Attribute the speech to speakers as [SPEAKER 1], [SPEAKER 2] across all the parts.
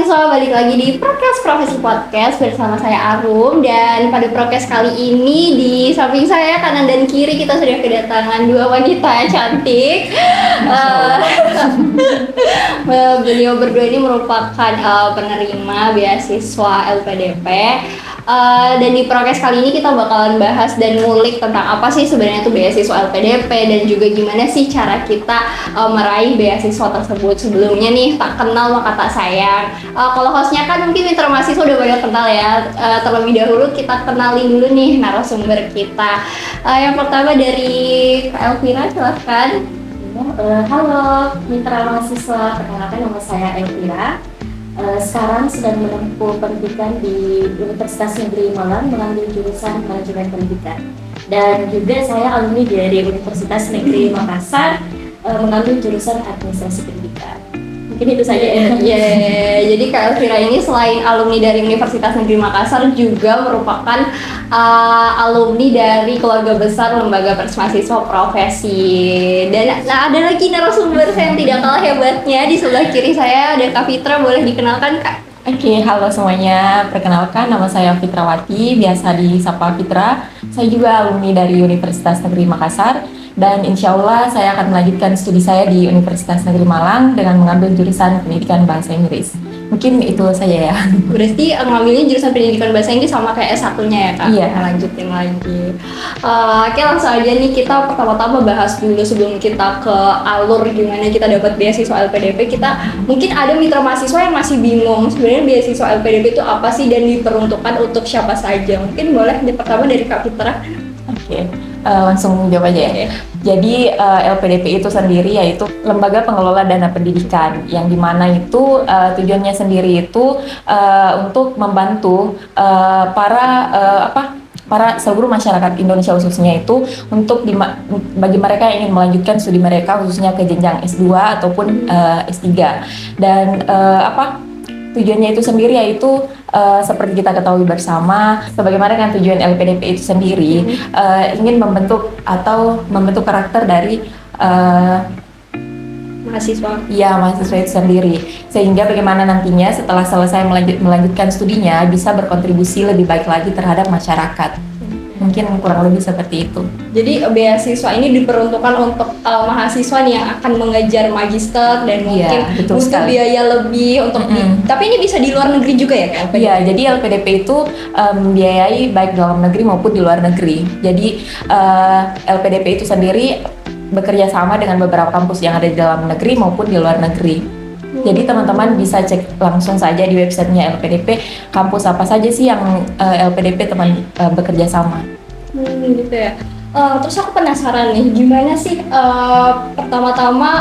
[SPEAKER 1] mahasiswa, balik lagi di Prokes Profesi Podcast bersama saya Arum. Dan pada Prokes kali ini di samping saya kanan dan kiri kita sudah kedatangan dua wanita cantik. Beliau berdua ini merupakan penerima beasiswa LPDP. Dan di Prokes kali ini kita bakalan bahas dan ngulik tentang apa sih sebenarnya itu beasiswa LPDP dan juga gimana sih cara kita meraih beasiswa tersebut. Sebelumnya nih, tak kenal maka tak sayang. Kalau hostnya kan mungkin mitra mahasiswa udah banyak kenal ya. Terlebih dahulu kita kenalin dulu nih narasumber kita. Yang pertama dari Kak Elvira, silahkan.
[SPEAKER 2] Halo mitra mahasiswa, perkenalkan nama saya Elvira. Sekarang sedang menempuh pendidikan di Universitas Negeri Malang mengambil jurusan manajemen pendidikan. Dan juga saya alumni dari Universitas Negeri Makassar mengambil jurusan administrasi pendidikan. Mungkin itu saja ya.
[SPEAKER 1] Jadi Kak Elvira ini selain alumni dari Universitas Negeri Makassar juga merupakan alumni dari keluarga besar Lembaga Mahasiswa Profesi. Dan ada lagi narasumber saya yang tidak kalah hebatnya. Di sebelah kiri saya ada Kak Fitra, boleh dikenalkan Kak?
[SPEAKER 3] Oke, halo semuanya. Perkenalkan, nama saya Fitrawati, biasa disapa Fitra. Saya juga alumni dari Universitas Negeri Makassar. Dan insya Allah saya akan melanjutkan studi saya di Universitas Negeri Malang dengan mengambil jurusan pendidikan bahasa Inggris. Mungkin itu saja ya.
[SPEAKER 1] Berarti ngambilnya jurusan pendidikan bahasa Inggris sama kayak S1-nya ya Kak?
[SPEAKER 3] Iya.
[SPEAKER 1] Lanjutin lagi. Oke, langsung aja nih kita pertama-tama bahas dulu sebelum kita ke alur gimana kita dapat beasiswa LPDP. Mungkin ada mitra mahasiswa yang masih bingung sebenarnya beasiswa LPDP itu apa sih dan diperuntukkan untuk siapa saja. Mungkin boleh pertama dari Kak Fitra.
[SPEAKER 3] Oke. Langsung jawab aja ya. Jadi LPDP itu sendiri yaitu Lembaga Pengelola Dana Pendidikan yang dimana itu tujuannya sendiri itu untuk membantu para seluruh masyarakat Indonesia khususnya itu untuk bagi mereka yang ingin melanjutkan studi mereka khususnya ke jenjang S2 ataupun S3 dan tujuannya itu sendiri yaitu seperti kita ketahui bersama, sebagaimana dengan tujuan LPDP itu sendiri ingin membentuk karakter dari
[SPEAKER 1] mahasiswa.
[SPEAKER 3] Ya, mahasiswa itu sendiri, sehingga bagaimana nantinya setelah selesai melanjutkan studinya bisa berkontribusi lebih baik lagi terhadap masyarakat. Mungkin kurang lebih seperti itu.
[SPEAKER 1] Jadi beasiswa ini diperuntukkan untuk mahasiswa nih yang akan mengejar magister dan mungkin butuh biaya lebih untuk tapi ini bisa di luar negeri juga ya kan?
[SPEAKER 3] Iya, jadi LPDP itu membiayai baik dalam negeri maupun di luar negeri. Jadi LPDP itu sendiri bekerja sama dengan beberapa kampus yang ada di dalam negeri maupun di luar negeri. Jadi teman-teman bisa cek langsung saja di websitenya LPDP kampus apa saja sih yang LPDP bekerja sama.
[SPEAKER 1] Gitu ya. Terus aku penasaran nih, gimana sih pertama-tama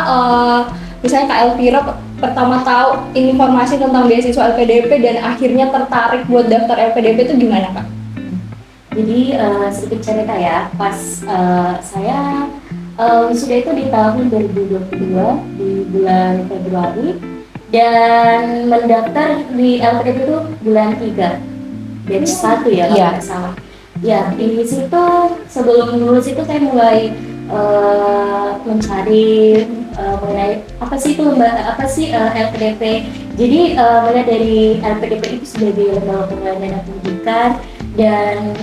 [SPEAKER 1] misalnya Kak Elvira pertama tahu informasi tentang beasiswa LPDP dan akhirnya tertarik buat daftar LPDP itu gimana Kak?
[SPEAKER 2] Jadi sedikit cerita ya, pas saya wisuda itu di tahun 2022 di bulan Februari dan mendaftar di LPDP itu bulan 3 batch 1 ya kalau nggak salah. Ya, di situ sebelum lulus itu saya mulai mencari mengenai apa sih LPDP. Jadi mulai dari LPDP itu sebagai lembaga pengelola dana pendidikan dan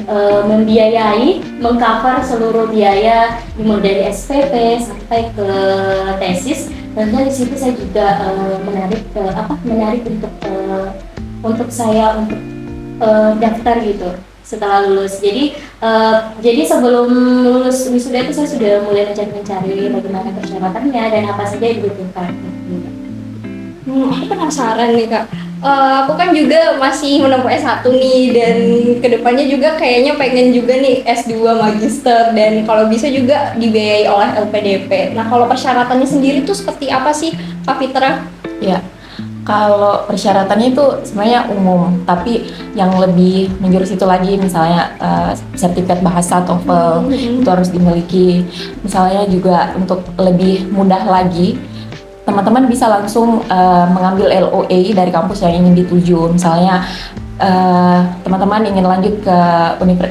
[SPEAKER 2] membiayai, mengcover seluruh biaya dimulai dari SPP sampai ke tesis. Dan dari situ saya juga menarik untuk saya daftar gitu setelah lulus. Jadi sebelum lulus wisuda itu saya sudah mulai mencari bagaimana persyaratannya dan apa saja yang dibutuhkan.
[SPEAKER 1] Aku penasaran nih Kak. Aku kan juga masih menempuh S1 nih dan kedepannya juga kayaknya pengen juga nih S2 magister dan kalau bisa juga dibiayai oleh LPDP. Nah kalau persyaratannya sendiri tuh seperti apa sih Kak Fitra?
[SPEAKER 3] Ya, kalau persyaratannya itu sebenarnya umum, tapi yang lebih menjurus itu lagi misalnya sertifikat bahasa TOEFL itu harus dimiliki. Misalnya juga untuk lebih mudah lagi teman-teman bisa langsung mengambil LOA dari kampus yang ingin dituju. Misalnya teman-teman ingin lanjut ke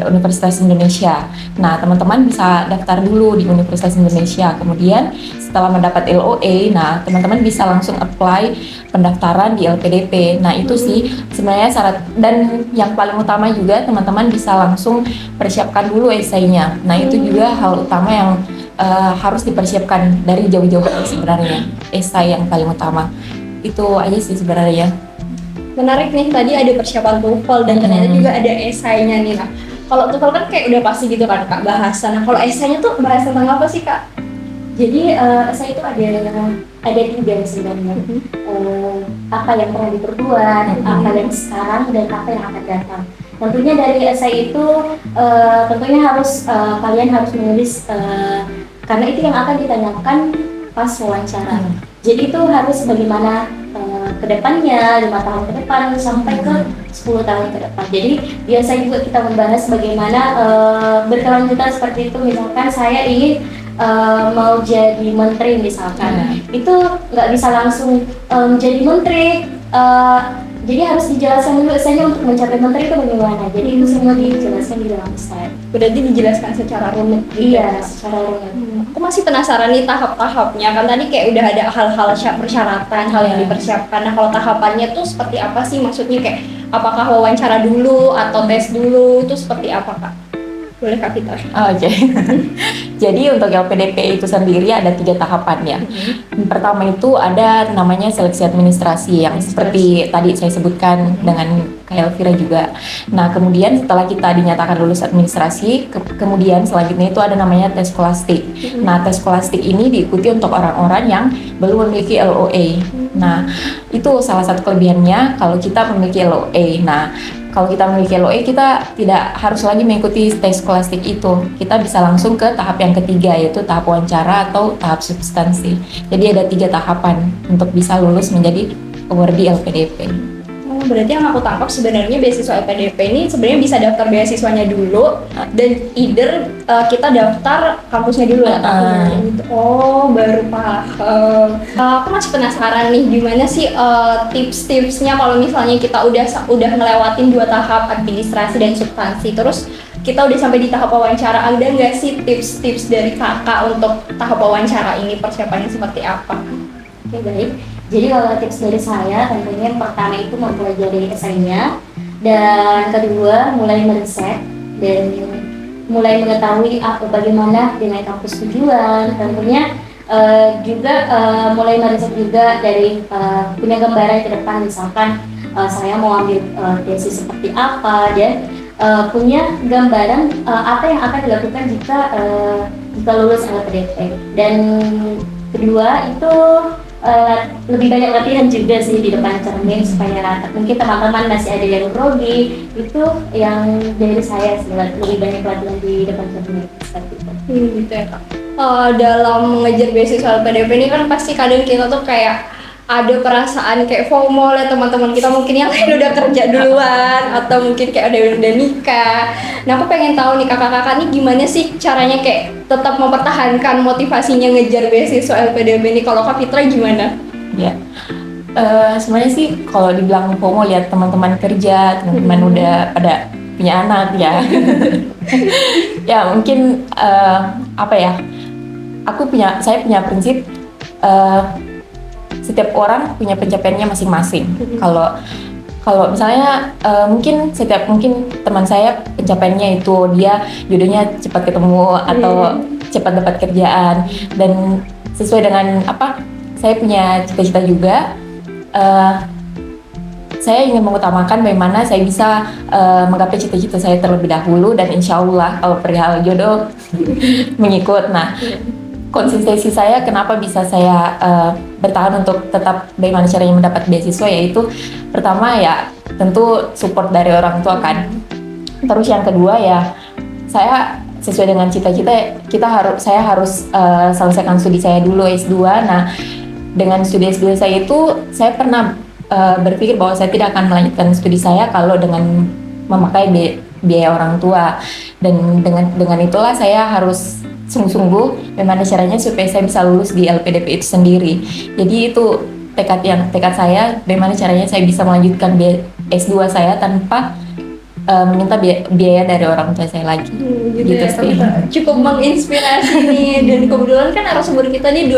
[SPEAKER 3] Universitas Indonesia. Nah, teman-teman bisa daftar dulu di Universitas Indonesia. Kemudian setelah mendapat LOA, nah teman-teman bisa langsung apply pendaftaran di LPDP. Nah, itu sih sebenarnya syarat, dan yang paling utama juga teman-teman bisa langsung persiapkan dulu esainya. Nah, itu juga hal utama yang harus dipersiapkan dari jauh-jauh sebenarnya. Esai yang paling utama. Itu aja sih sebenarnya.
[SPEAKER 1] Menarik nih, tadi ada persiapan TOEFL dan ternyata juga ada esainya nih. Nah, kalau TOEFL kan kayak udah pasti gitu kan Kak, bahasa. Nah, kalau esainya tuh bahas tentang apa sih Kak?
[SPEAKER 2] Jadi esai itu ada tiga sebenarnya. Apa yang pernah diperbuat, apa yang sekarang, dan apa yang akan datang. Tentunya dari esai itu tentunya harus kalian harus menulis karena itu yang akan ditanyakan pas wawancara. Jadi itu harus bagaimana kedepannya, 5 tahun ke depan sampai ke 10 tahun ke depan. Jadi biasanya juga kita membahas bagaimana berkelanjutan seperti itu. Misalkan saya ingin mau jadi menteri misalkan, itu nggak bisa langsung jadi menteri. Jadi harus dijelaskan dulu esainya untuk mencapai menteri itu bagaimana. Jadi itu semua dijelaskan di dalam esai.
[SPEAKER 1] Berarti dijelaskan secara runut gitu.
[SPEAKER 2] Iya, secara runut.
[SPEAKER 1] Aku masih penasaran nih tahap-tahapnya, kan tadi kayak udah ada hal-hal persyaratan, hal yang dipersiapkan. Nah, kalau tahapannya tuh seperti apa sih? Maksudnya kayak apakah wawancara dulu atau tes dulu? Itu seperti apa Kak? Boleh Kak Fitra?
[SPEAKER 3] Oke. Jadi untuk LPDP itu sendiri ada 3 tahapannya. Yang pertama itu ada namanya seleksi administrasi yang seperti tadi saya sebutkan dengan Kak Elvira juga. Nah, kemudian setelah kita dinyatakan lulus administrasi, kemudian selanjutnya itu ada namanya tes skolastik. Nah, tes skolastik ini diikuti untuk orang-orang yang belum memiliki LOA. Nah, itu salah satu kelebihannya kalau kita memiliki LOA. Nah, kalau kita memiliki LOA, kita tidak harus lagi mengikuti tes skolastik itu. Kita bisa langsung ke tahap yang ketiga, yaitu tahap wawancara atau tahap substansi. Jadi ada 3 tahapan untuk bisa lulus menjadi awardee LPDP.
[SPEAKER 1] Berarti yang aku tangkap sebenarnya beasiswa LPDP ini sebenarnya bisa daftar beasiswanya dulu dan either kita daftar kampusnya dulu ya. Oh, baru paham. Aku masih penasaran nih gimana sih tips-tipsnya kalau misalnya kita udah ngelewatin 2 tahap administrasi dan substansi, terus kita udah sampai di tahap wawancara, ada nggak sih tips-tips dari kakak untuk tahap wawancara ini, persiapannya seperti apa?
[SPEAKER 2] Oke, baik. Jadi kalau tips dari saya, tentunya yang pertama itu mempelajari esainya, dan kedua mulai meriset dan mulai mengetahui bagaimana dengan kampus tujuan. Tentunya juga mulai meriset juga dari punya gambaran ke depan, misalkan saya mau ambil tesis seperti apa, dan punya gambaran apa yang akan dilakukan jika lulus LPDP. Dan kedua itu lebih banyak latihan juga sih di depan cermin supaya mungkin teman-teman masih ada yang grogi. Itu yang dari saya sih, lebih banyak latihan di depan cermin seperti itu.
[SPEAKER 1] Gitu ya Kak. Dalam mengejar beasiswa LPDP ini kan pasti kadang kita tuh kayak ada perasaan kayak FOMO lah, teman-teman kita mungkin yang lain udah kerja duluan atau mungkin kayak ada yang udah nikah. Nah, aku pengen tahu nih kakak-kakak nih gimana sih caranya kayak tetap mempertahankan motivasinya ngejar beasiswa LPDP ini. Kalau Kak Fitra gimana?
[SPEAKER 3] Ya, sebenarnya sih kalau dibilang FOMO lihat teman-teman kerja, teman-teman udah pada punya anak ya. Ya mungkin apa ya? Saya punya prinsip. Setiap orang punya pencapaiannya masing-masing. Kalau misalnya mungkin teman saya pencapaiannya itu dia jodohnya cepat ketemu atau cepat dapat kerjaan, dan sesuai dengan saya punya cita-cita juga. Saya ingin mengutamakan bagaimana saya bisa menggapai cita-cita saya terlebih dahulu, dan insya Allah kalau perihal jodoh mengikut. Nah, konsistensi saya kenapa bisa saya bertahan untuk tetap bagaimana caranya mendapat beasiswa, yaitu pertama ya tentu support dari orang tua kan. Terus yang kedua ya saya sesuai dengan cita-cita, saya harus selesaikan studi saya dulu S2. Nah, dengan studi S2 saya itu saya pernah berpikir bahwa saya tidak akan melanjutkan studi saya kalau dengan memakai biaya orang tua, dan dengan itulah saya harus sungguh-sungguh bagaimana caranya supaya saya bisa lulus di LPDP itu sendiri. Jadi itu tekad saya bagaimana caranya saya bisa melanjutkan S2 saya tanpa meminta biaya dari orang tua saya lagi.
[SPEAKER 1] Gitu ya,
[SPEAKER 3] sih.
[SPEAKER 1] Cukup menginspirasi nih. Dan kebetulan kan narasumber kita nih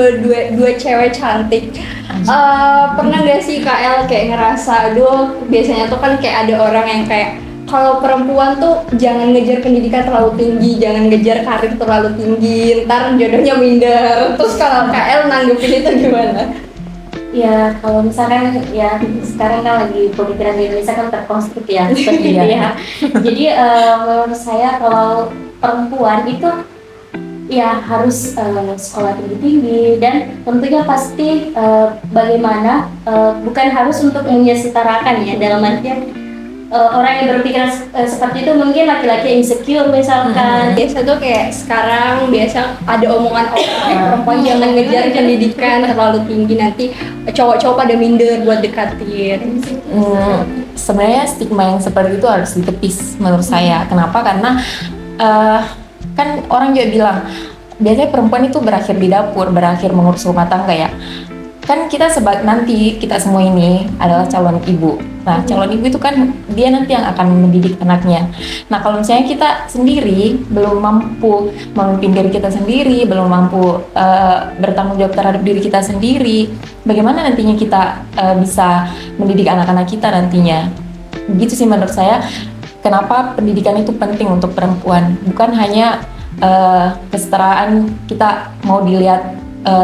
[SPEAKER 1] dua cewek cantik. Pernah gak sih Kak El kayak ngerasa, aduh biasanya tuh kan kayak ada orang yang kayak kalau perempuan tuh jangan ngejar pendidikan terlalu tinggi, jangan ngejar karir terlalu tinggi, ntar jodohnya minder. Terus kalau Kak El nanggepin itu gimana?
[SPEAKER 2] Ya, kalau misalkan ya sekarang kan lagi pemikiran di Indonesia kan terkonstruk ya seperti itu ya. Jadi menurut saya kalau perempuan itu ya harus sekolah tinggi-tinggi dan tentunya pasti bagaimana bukan harus untuk menyetarakan ya, dalam artian orang yang berpikiran seperti itu mungkin laki-laki insecure misalkan.
[SPEAKER 1] Biasa tuh kayak sekarang biasa ada omongan perempuan jangan ngejar pendidikan terlalu tinggi, nanti cowok-cowok pada minder buat dekatin.
[SPEAKER 3] Sebenarnya stigma yang seperti itu harus ditepis menurut saya. Kenapa? Karena kan orang juga bilang biasanya perempuan itu berakhir di dapur, berakhir mengurus rumah tangga ya. Kan kita nanti kita semua ini adalah calon ibu. Nah, calon ibu itu kan dia nanti yang akan mendidik anaknya. Nah, kalau misalnya kita sendiri belum mampu memimpin diri kita sendiri, belum mampu bertanggung jawab terhadap diri kita sendiri, bagaimana nantinya kita bisa mendidik anak-anak kita nantinya? Begitu sih menurut saya. Kenapa pendidikan itu penting untuk perempuan? Bukan hanya kesetaraan kita mau dilihat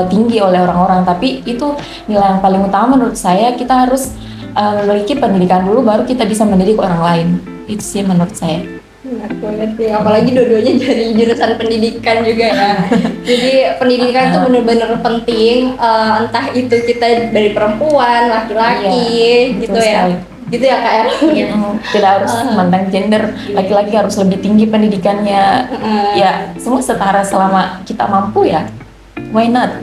[SPEAKER 3] tinggi oleh orang-orang, tapi itu nilai yang paling utama menurut saya. Kita harus memiliki pendidikan dulu, baru kita bisa mendidik orang lain. Itu sih menurut saya.
[SPEAKER 1] Benar banget sih, apalagi dua-duanya dari jurusan pendidikan juga ya. Jadi pendidikan tuh benar-benar penting, entah itu kita dari perempuan, laki-laki, gitu ya.
[SPEAKER 3] Sekali.
[SPEAKER 1] Gitu ya Kak ya?
[SPEAKER 3] Tidak harus mandang gender, laki-laki harus lebih tinggi pendidikannya. Ya, semua setara selama kita mampu ya. Why not?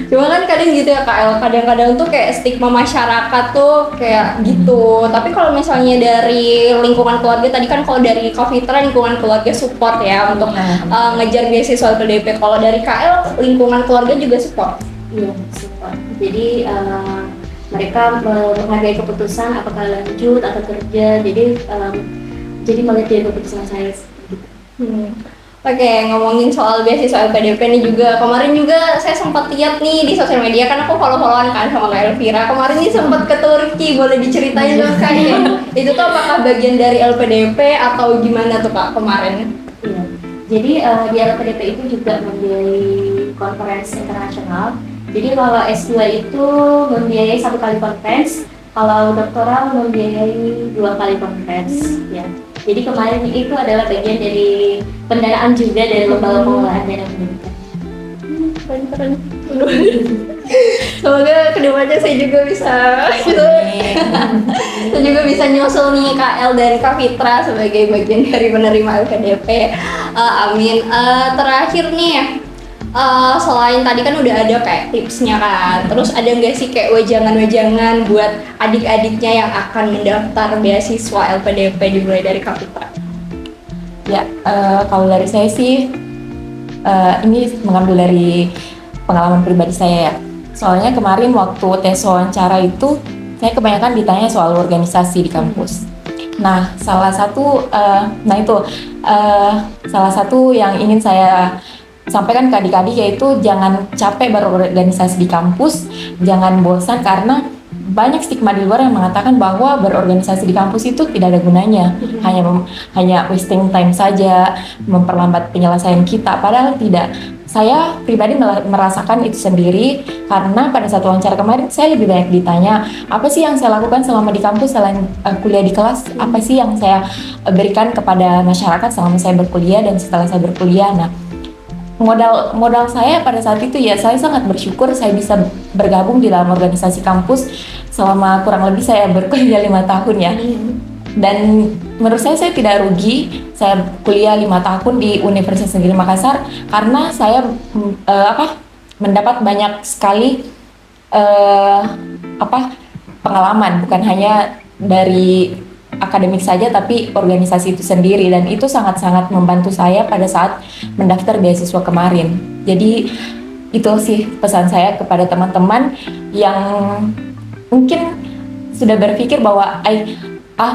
[SPEAKER 1] Cuma kan kadang gitu ya Kak El, kadang-kadang tuh kayak stigma masyarakat tuh kayak gitu. Tapi kalau misalnya dari lingkungan keluarga, tadi kan kalau dari Kak Fitra lingkungan keluarga support ya untuk ngejar beasiswa LPDP. Kalau dari Kak El lingkungan keluarga juga support?
[SPEAKER 2] Iya, support. Jadi mereka menghargai keputusan apakah lanjut atau kerja. Jadi melihat dari keputusan saya gitu.
[SPEAKER 1] Oke, ngomongin soal beasiswa LPDP nih juga. Kemarin juga saya sempat lihat nih di sosial media, kan aku follow-followan kan sama Kak Elvira. Kemarin nih sempat ke Turki, boleh diceritain dong Kak ya? Itu tuh apakah bagian dari LPDP atau gimana tuh Kak kemarin?
[SPEAKER 2] Iya. Jadi di LPDP itu juga membiayai konferensi internasional. Jadi kalau S2 itu membiayai 1 kali konferensi, kalau doktoral membiayai 2 kali konferensi ya. Jadi kemarin itu adalah bagian dari pendanaan juga dari lembaga pengelolaan dana pendidikan.
[SPEAKER 1] Keren. Semoga kedepannya saya juga bisa saya juga bisa nyusul nih Kak El dan Kak Fitra sebagai bagian dari penerima LPDP. Amin. Terakhir nih, selain tadi kan udah ada kayak tipsnya kan, terus ada nggak sih kayak wejangan-wejangan buat adik-adiknya yang akan mendaftar beasiswa LPDP dimulai dari Kak Fitra?
[SPEAKER 3] Ya, kalau dari saya sih ini mengambil dari pengalaman pribadi saya ya. Soalnya kemarin waktu tes wawancara itu saya kebanyakan ditanya soal organisasi di kampus. Nah, salah satu yang ingin saya sampaikan ke adik-adik yaitu jangan capek berorganisasi di kampus, jangan bosan karena banyak stigma di luar yang mengatakan bahwa berorganisasi di kampus itu tidak ada gunanya, hanya wasting time saja, memperlambat penyelesaian kita. Padahal tidak. Saya pribadi merasakan itu sendiri karena pada saat wawancara kemarin saya lebih banyak ditanya apa sih yang saya lakukan selama di kampus selain kuliah di kelas, apa sih yang saya berikan kepada masyarakat selama saya berkuliah dan setelah saya berkuliah. Nah, modal saya pada saat itu ya saya sangat bersyukur saya bisa bergabung di dalam organisasi kampus selama kurang lebih saya berkuliah 5 tahun ya. Dan menurut saya tidak rugi saya kuliah 5 tahun di Universitas Negeri Makassar karena saya mendapat banyak sekali pengalaman, bukan hanya dari akademik saja tapi organisasi itu sendiri, dan itu sangat-sangat membantu saya pada saat mendaftar beasiswa kemarin. Jadi itu sih pesan saya kepada teman-teman, yang mungkin sudah berpikir bahwa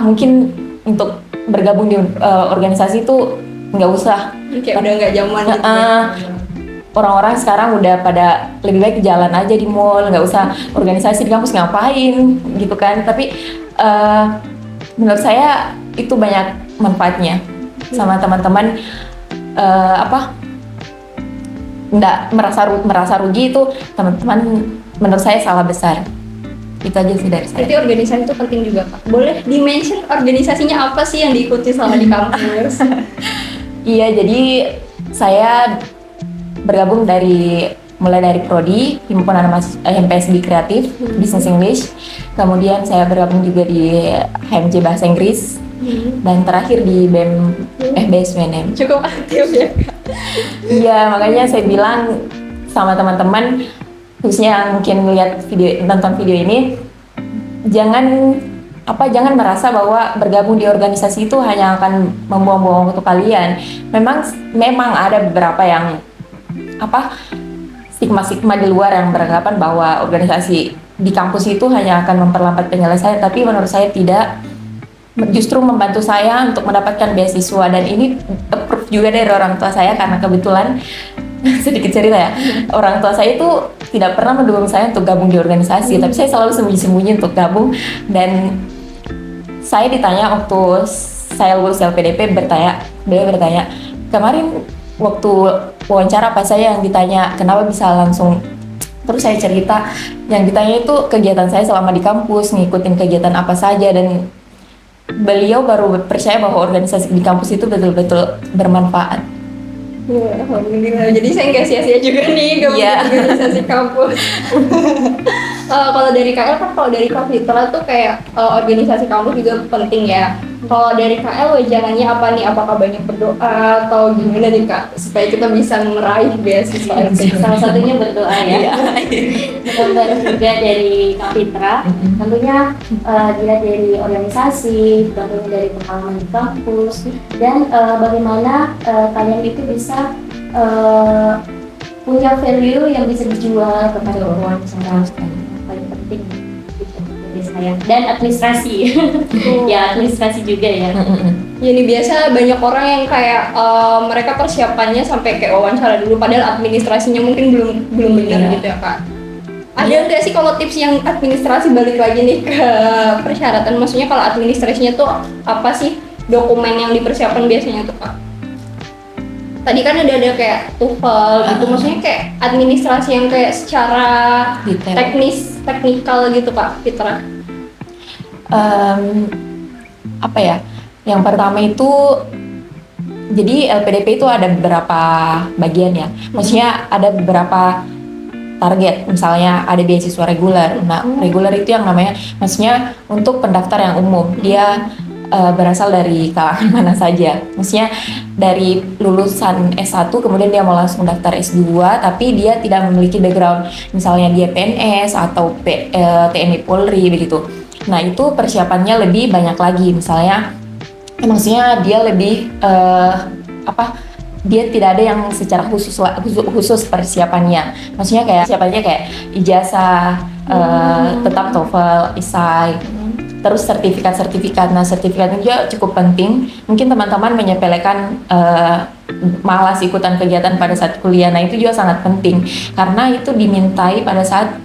[SPEAKER 3] mungkin untuk bergabung di organisasi itu nggak usah.
[SPEAKER 1] Kayak udah nggak zaman gitu.
[SPEAKER 3] Orang-orang sekarang udah pada lebih baik jalan aja di mall, nggak usah organisasi di kampus ngapain gitu kan. Tapi menurut saya itu banyak manfaatnya sama teman-teman. Nggak merasa rugi itu teman-teman, menurut saya salah besar. Itu aja sih dari saya.
[SPEAKER 1] Berarti organisasi itu penting juga, Kak. Boleh di-mention organisasinya apa sih yang diikuti selama di kampus?
[SPEAKER 3] Iya, jadi saya bergabung mulai dari Prodi, Himpunan HMPSB Kreatif, Business English. Kemudian saya bergabung juga di HMJ Bahasa Inggris. Dan terakhir di BEM BSWNM.
[SPEAKER 1] Cukup aktif ya, Kak?
[SPEAKER 3] Iya, makanya saya bilang sama teman-teman, khususnya yang mungkin nonton video ini, jangan merasa bahwa bergabung di organisasi itu hanya akan membuang-buang waktu kalian. Memang ada beberapa yang stigma di luar yang beranggapan bahwa organisasi di kampus itu hanya akan memperlambat penyelesaian, tapi menurut saya tidak. Justru membantu saya untuk mendapatkan beasiswa, dan ini approve juga dari orang tua saya karena kebetulan sedikit cerita ya, orang tua saya itu tidak pernah mendukung saya untuk gabung di organisasi, tapi saya selalu sembunyi-sembunyi untuk gabung. Dan saya ditanya waktu saya lulus LPDP, beliau bertanya kemarin waktu wawancara pas saya yang ditanya kenapa bisa langsung, terus saya cerita yang ditanya itu kegiatan saya selama di kampus, ngikutin kegiatan apa saja, dan beliau baru percaya bahwa organisasi di kampus itu betul-betul bermanfaat.
[SPEAKER 1] Alhamdulillah. Jadi saya nggak sia-sia juga nih gabung di organisasi kampus. Kalau dari KL kan, kalau dari Kapitra tuh kayak organisasi kampus juga penting ya. Kalau dari KL wejangannya apa nih? Apakah banyak berdoa atau gimana nih, Kak, supaya kita bisa meraih beasiswa?
[SPEAKER 2] Salah satunya berdoa ya. Benar juga dari Kapitra. Tentunya dilihat dari organisasi, tentunya dari pengalaman di kampus, dan bagaimana kalian itu bisa punya value yang bisa dijual kepada orang secara paling penting gitu dari saya. Dan administrasi. Ya, administrasi juga ya.
[SPEAKER 1] Ya nih, biasa banyak orang yang kayak mereka persiapannya sampai kayak wawancara dulu, padahal administrasinya mungkin belum benar gitu ya, Kak. Ada nggak sih kalau tips yang administrasi, balik lagi nih ke persyaratan, maksudnya kalau administrasinya tuh apa sih dokumen yang dipersiapkan biasanya tuh, Kak? Tadi kan ada kayak TOEFL gitu, maksudnya kayak administrasi yang kayak secara teknikal gitu, Kak Fitra.
[SPEAKER 3] Yang pertama itu, jadi LPDP itu ada beberapa bagian ya, maksudnya ada beberapa target. Misalnya ada beasiswa reguler. Nah, reguler itu yang namanya, maksudnya untuk pendaftar yang umum, dia berasal dari kalangan mana saja. Maksudnya dari lulusan S1 kemudian dia mau langsung daftar S2 tapi dia tidak memiliki background, misalnya dia PNS atau TNI Polri begitu. Nah, itu persiapannya lebih banyak lagi. Misalnya maksudnya dia lebih dia tidak ada yang secara khusus persiapannya. Maksudnya kayak persiapannya kayak ijazah, tetap TOEFL, ISAI, terus sertifikat. Nah, sertifikat itu juga cukup penting. Mungkin teman-teman menyepelekan malas ikutan kegiatan pada saat kuliah. Nah, itu juga sangat penting karena itu dimintai pada saat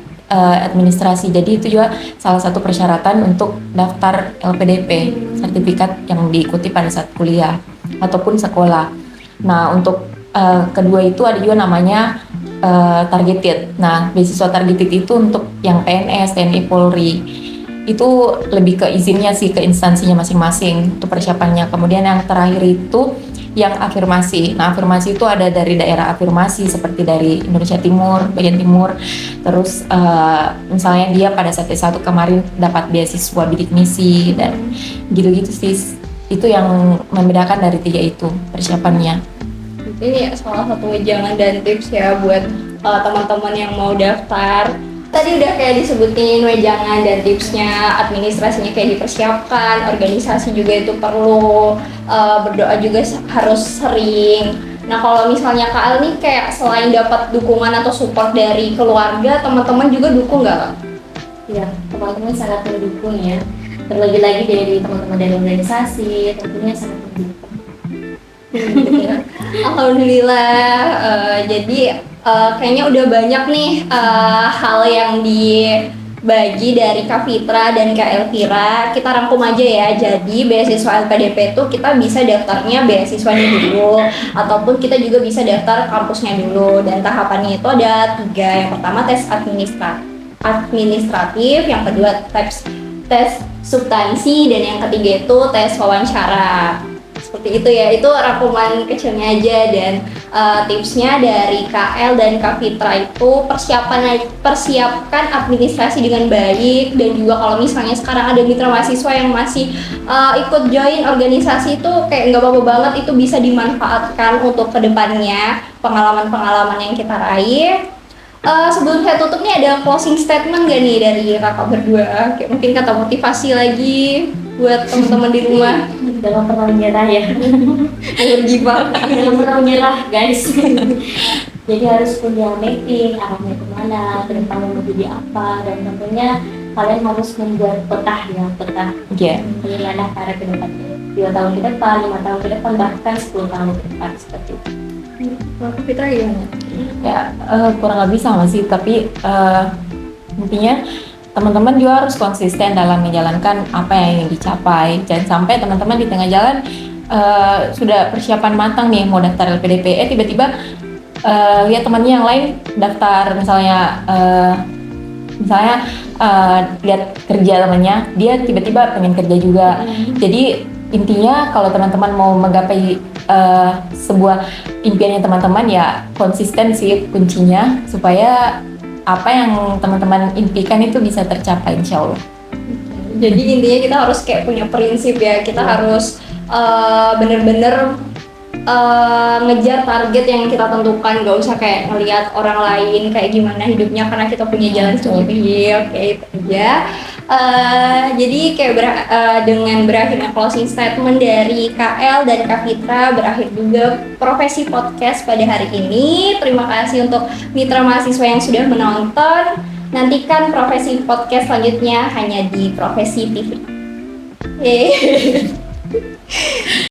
[SPEAKER 3] administrasi. Jadi itu juga salah satu persyaratan untuk daftar LPDP, sertifikat yang diikuti pada saat kuliah ataupun sekolah. Nah, untuk kedua itu ada juga namanya targeted. Nah, beasiswa targeted itu untuk yang PNS, TNI, Polri. Itu lebih ke izinnya sih, ke instansinya masing-masing, itu persiapannya. Kemudian yang terakhir itu yang afirmasi. Nah, afirmasi itu ada dari daerah afirmasi seperti dari Indonesia Timur, bagian timur. Terus misalnya dia pada saat S1 kemarin dapat beasiswa bidik misi dan gitu-gitu sih. Itu yang membedakan dari tiga itu persiapannya.
[SPEAKER 1] Ini ya salah satu wejangan dan tips ya buat teman-teman yang mau daftar. Tadi udah kayak disebutin wejangan dan tipsnya, administrasinya kayak dipersiapkan, organisasi juga itu perlu, berdoa juga harus sering. Nah kalau misalnya Kak El nih kayak selain dapat dukungan atau support dari keluarga, teman-teman juga dukung nggak Kak?
[SPEAKER 2] Ya, teman-teman sangat mendukung ya. Terlebih lagi dari teman-teman dari organisasi, tentunya sangat mendukung.
[SPEAKER 1] Alhamdulillah. Jadi kayaknya udah banyak nih hal yang dibagi dari Kak Fitra dan Kak Elvira. Kita rangkum aja ya. Jadi beasiswa LPDP itu kita bisa daftarnya beasiswanya dulu, ataupun kita juga bisa daftar kampusnya dulu. Dan tahapannya itu ada 3. Yang pertama tes administratif, yang kedua tes substansi, dan yang ketiga itu tes wawancara. Seperti itu ya, itu rangkuman kecilnya aja. Dan tipsnya dari KL dan Kak Fitra itu persiapkan administrasi dengan baik. Dan juga kalau misalnya sekarang ada mitra mahasiswa yang masih ikut join organisasi itu kayak nggak apa-apa banget, itu bisa dimanfaatkan untuk kedepannya pengalaman-pengalaman yang kita raih. Sebelum saya tutup nih, ada closing statement gak nih dari kakak berdua? Kayak mungkin kata motivasi lagi buat teman-teman di rumah.
[SPEAKER 2] Jangan pernah menyerah ya.
[SPEAKER 1] Bergibah.
[SPEAKER 2] Jangan pernah menyerah guys. Jadi harus punya mapping arahnya kemana, ke depan mau jadi apa, dan tentunya kalian harus membuat peta ya, peta.
[SPEAKER 3] Iya.
[SPEAKER 2] Bagaimana cara ke depannya, 2 tahun ke depan, 5 tahun ke depan, bahkan 10 tahun ke depan, seperti itu.
[SPEAKER 1] Kak Fitra gimana?
[SPEAKER 3] Ya kurang lebih sama sih, tapi intinya teman-teman juga harus konsisten dalam menjalankan apa yang ingin dicapai. Jangan sampai teman-teman di tengah jalan sudah persiapan matang nih mau daftar LPDP, tiba-tiba lihat temannya yang lain daftar, misalnya lihat kerja temannya, dia tiba-tiba pengen kerja juga. Jadi intinya kalau teman-teman mau menggapai sebuah impiannya teman-teman, ya konsisten sih kuncinya, supaya apa yang teman-teman impikan itu bisa tercapai, insya Allah.
[SPEAKER 1] Jadi intinya kita harus kayak punya prinsip ya, kita harus bener-bener ngejar target yang kita tentukan, gak usah kayak ngelihat orang lain kayak gimana hidupnya, karena kita punya jalan sendiri. Oke, itu aja. Jadi kayak dengan berakhirnya closing statement dari KL dan Kak Fitra, berakhir juga Profesi Podcast pada hari ini. Terima kasih untuk mitra mahasiswa yang sudah menonton. Nantikan Profesi Podcast selanjutnya hanya di Profesi TV. Yeay.